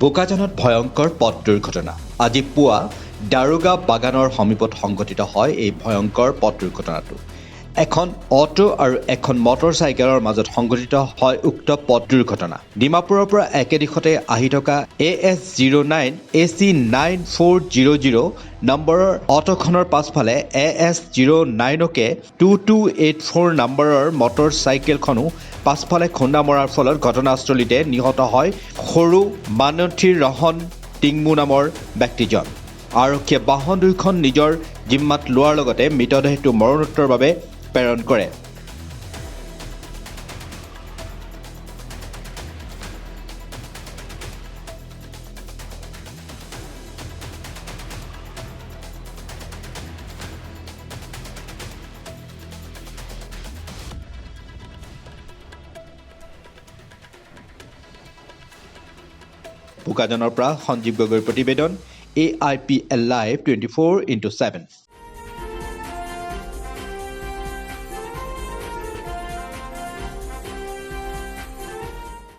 বোকাজানত ভয়ংকৰ পথ দুৰ্ঘটনা আজি পুৱা দাৰোগা বাগানৰ সমীপত সংঘটিত হয় এই ভয়ংকৰ পথ দুৰ্ঘটনাটো এখন অটো আৰু এখন মটৰচাইকেলৰ মাজত সংঘটিত হয় উক্ত পথ দুৰ্ঘটনা ডিমাপুৰৰ পৰা একে দিশতে আহি থকা AS09 AC9400 নম্বৰৰ অটোখনৰ পাছফালে AS09কে 2284 নম্বৰৰ মটৰচাইকেলখনো পাছফালে খুন্দা মৰাৰ ফলত ঘটনাস্থলীতে নিহত হয় সৰু মানথিৰ ৰহন টিংমু নামৰ ব্যক্তিজন আৰক্ষীয়ে বাহন দুইখন নিজৰ জিম্মাত লোৱাৰ লগতে মৃতদেহটো মৰণোত্তৰৰ বাবে প্ৰেৰণ কৰে বোকাজানৰ পৰা সঞ্জীৱ গগৈৰ প্ৰতিবেদন AIPL Live 24/7